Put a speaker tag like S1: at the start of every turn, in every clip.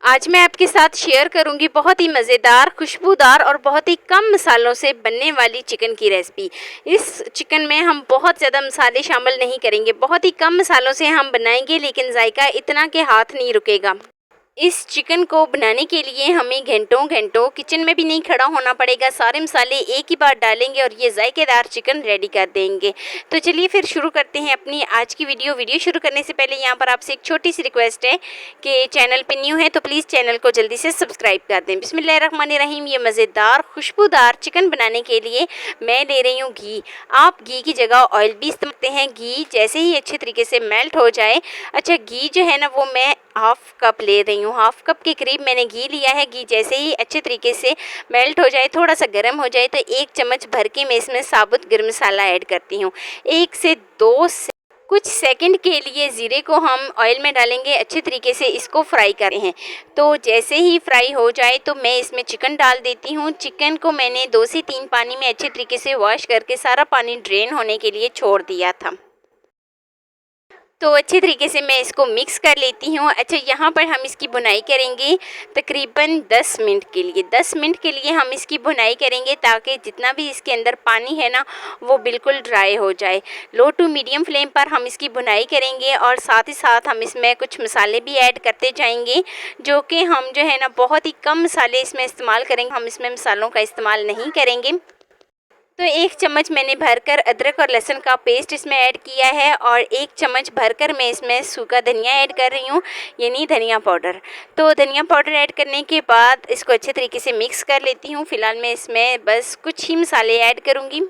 S1: आज मैं आपके साथ शेयर करूंगी बहुत ही मज़ेदार, खुशबूदार और बहुत ही कम मसालों से बनने वाली चिकन की रेसिपी। इस चिकन में हम बहुत ज़्यादा मसाले शामिल नहीं करेंगे, बहुत ही कम मसालों से हम बनाएंगे, लेकिन जायका इतना कि हाथ नहीं रुकेगा। इस चिकन को बनाने के लिए हमें घंटों घंटों किचन में भी नहीं खड़ा होना पड़ेगा। सारे मसाले एक ही बार डालेंगे और ये जायकेदार चिकन रेडी कर देंगे। तो चलिए फिर शुरू करते हैं अपनी आज की वीडियो शुरू करने से पहले यहाँ पर आपसे एक छोटी सी रिक्वेस्ट है कि चैनल पे न्यू है तो प्लीज़ चैनल को जल्दी से सब्सक्राइब कर दें। बिस्मिल्लाहिर्रहमानिर्रहीम। ये मज़ेदार खुशबूदार चिकन बनाने के लिए मैं ले रही हूँ घी। आप घी की जगह ऑयल भी इस्तेमाल करते हैं। घी जैसे ही अच्छे तरीके से मेल्ट हो जाए, अच्छा घी जो है ना वो मैं हाफ़ कप ले रही हूँ। हाफ़ कप के करीब मैंने घी लिया है। घी जैसे ही अच्छे तरीके से मेल्ट हो जाए, थोड़ा सा गर्म हो जाए, तो 1 चम्मच भर के मैं इसमें साबुत गर्म मसाला ऐड करती हूँ। 1 से 2 कुछ सेकंड के लिए ज़ीरे को हम ऑयल में डालेंगे, अच्छे तरीके से इसको फ्राई करें हैं। तो जैसे ही फ्राई हो जाए तो मैं इसमें चिकन डाल देती हूँ। चिकन को मैंने 2 से 3 पानी में अच्छे तरीके से वॉश करके सारा पानी ड्रेन होने के लिए छोड़ दिया था। तो अच्छे तरीके से मैं इसको मिक्स कर लेती हूँ। अच्छा, यहाँ पर हम इसकी भुनाई करेंगे तकरीबन 10 मिनट के लिए। 10 मिनट के लिए हम इसकी भुनाई करेंगे ताकि जितना भी इसके अंदर पानी है ना वो बिल्कुल ड्राई हो जाए। लो टू मीडियम फ्लेम पर हम इसकी भुनाई करेंगे और साथ ही साथ हम इसमें कुछ मसाले भी ऐड करते जाएंगे, जो कि हम जो है ना बहुत ही कम मसाले इसमें इस्तेमाल करेंगे। हम इसमें मसालों का इस्तेमाल नहीं करेंगे। तो 1 चम्मच मैंने भरकर अदरक और लहसुन का पेस्ट इसमें ऐड किया है और 1 चम्मच भरकर मैं इसमें सूखा धनिया ऐड कर रही हूँ, यानी धनिया पाउडर। तो धनिया पाउडर ऐड करने के बाद इसको अच्छे तरीके से मिक्स कर लेती हूँ। फ़िलहाल मैं इसमें बस कुछ ही मसाले ऐड करूँगी।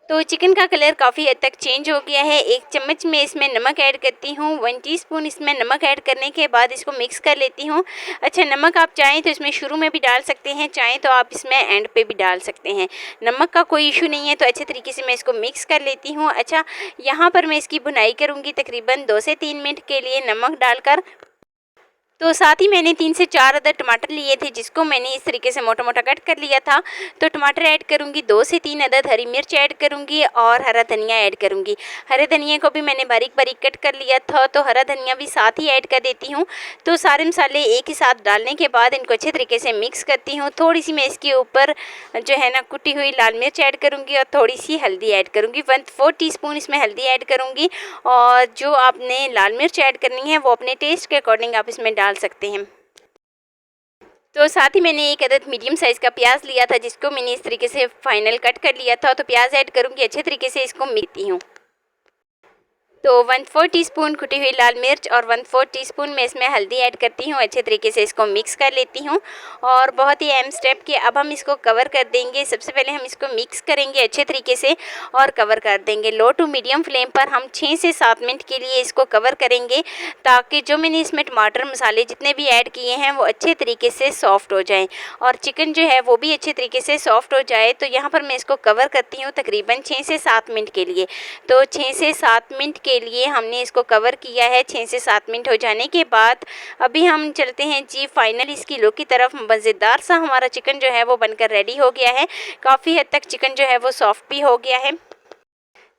S1: तो चिकन का कलर काफ़ी हद तक चेंज हो गया है। 1 चम्मच में इसमें नमक ऐड करती हूँ। 1 टीस्पून इसमें नमक ऐड करने के बाद इसको मिक्स कर लेती हूँ। अच्छा, नमक आप चाहें तो इसमें शुरू में भी डाल सकते हैं, चाहें तो आप इसमें एंड पे भी डाल सकते हैं। नमक का कोई इशू नहीं है। तो अच्छे तरीके से मैं इसको मिक्स कर लेती हूँ। अच्छा, यहाँ पर मैं इसकी भुनाई करूँगी तकरीबन 2 से 3 मिनट के लिए नमक डालकर। तो साथ ही मैंने 3 से 4 अदद टमाटर लिए थे, जिसको मैंने इस तरीके से मोटा मोटा कट कर लिया था। तो टमाटर ऐड करूँगी, 2 से 3 अदद हरी मिर्च ऐड करूँगी और हरा धनिया ऐड करूँगी। हरे धनिया को भी मैंने बारीक बारीक कट कर लिया था, तो हरा धनिया भी साथ ही ऐड कर देती हूँ। तो सारे मसाले एक ही साथ डालने के बाद इनको अच्छे तरीके से मिक्स करती हूँ। थोड़ी सी मैं इसके ऊपर जो है ना कुटी हुई लाल मिर्च ऐड करूँगी और थोड़ी सी हल्दी ऐड करूँगी। 1/4 टीस्पून इसमें हल्दी ऐड करूँगी और जो आपने लाल मिर्च ऐड करनी है वो अपने टेस्ट के अकॉर्डिंग आप इसमें डाल सकते हैं। तो साथ ही मैंने 1 अदद मीडियम साइज़ का प्याज लिया था, जिसको मैंने इस तरीके से फाइनल कट कर लिया था। तो प्याज ऐड करूँगी, अच्छे तरीके से इसको मिलाती हूँ। तो 1/4 टीस्पून कुटी हुई लाल मिर्च और 1/4 टीस्पून मैं इसमें हल्दी ऐड करती हूँ। अच्छे तरीके से इसको मिक्स कर लेती हूँ और बहुत ही अहम स्टेप कि अब हम इसको कवर कर देंगे। सबसे पहले हम इसको मिक्स करेंगे अच्छे तरीके से और कवर कर देंगे। लो टू मीडियम फ्लेम पर हम 6 से 7 मिनट के लिए इसको कवर करेंगे, ताकि जो मैंने इसमें टमाटर मसाले जितने भी ऐड किए हैं वो अच्छे तरीके से सॉफ्ट हो जाएँ और चिकन जो है वो भी अच्छे तरीके से सॉफ्ट हो जाए। तो यहाँ पर मैं इसको कवर करती हूँ तकरीबन 6 से 7 मिनट के लिए। तो 6 से 7 मिनट के लिए हमने इसको कवर किया है। 6 से 7 मिनट हो जाने के बाद अभी हम चलते हैं जी फाइनल इसकी लुक की तरफ। मज़ेदार सा हमारा चिकन जो है वो बनकर रेडी हो गया है। काफ़ी हद तक चिकन जो है वो सॉफ्ट भी हो गया है।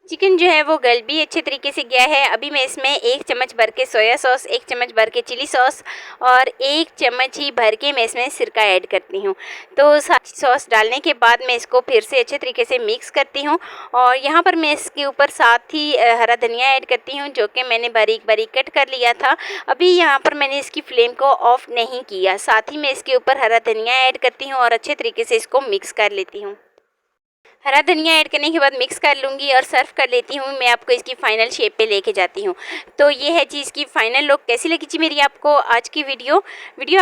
S1: चिकन जो है वो गल भी अच्छे तरीके से गया है। अभी मैं इसमें 1 चम्मच भर के सोया सॉस, 1 चम्मच भर के चिली सॉस और 1 चम्मच ही भर के मैं इसमें सिरका ऐड करती हूँ। तो सॉस डालने के बाद मैं इसको फिर से अच्छे तरीके से मिक्स करती हूँ और यहाँ पर मैं इसके ऊपर साथ ही हरा धनिया ऐड करती हूँ, जो कि मैंने बारीक बारीक कट कर लिया था। अभी यहाँ पर मैंने इसकी फ्लेम को ऑफ नहीं किया, साथ ही मैं इसके ऊपर हरा धनिया ऐड करती हूँ और अच्छे तरीके से इसको मिक्स कर लेती हूँ। हरा धनिया ऐड करने के बाद मिक्स कर लूँगी और सर्व कर लेती हूँ। मैं आपको इसकी फ़ाइनल शेप पे लेके जाती हूँ। तो ये है जी इसकी फ़ाइनल लुक। कैसी लगी जी मेरी आपको आज की वीडियो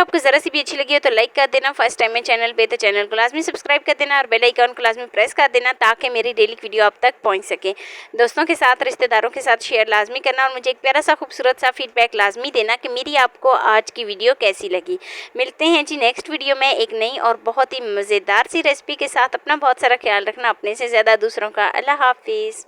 S1: आपको ज़रा सी भी अच्छी लगी हो तो लाइक कर देना। फर्स्ट टाइम है चैनल पे तो चैनल को लाजमी सब्सक्राइब कर देना और बेल आइकन को लाजमी प्रेस कर देना, ताकि मेरी डेली वीडियो आप तक पहुँच सके। दोस्तों के साथ, रिश्तेदारों के साथ शेयर लाजमी करना और मुझे एक प्यारा सा खूबसूरत सा फीडबैक लाजमी देना कि मेरी आपको आज की वीडियो कैसी लगी। मिलते हैं जी नेक्स्ट वीडियो में एक नई और बहुत ही मज़ेदार सी रेसिपी के साथ। अपना बहुत सारा ख्याल रखना, अपने से ज़्यादा दूसरों का। अल्लाह हाफिज़।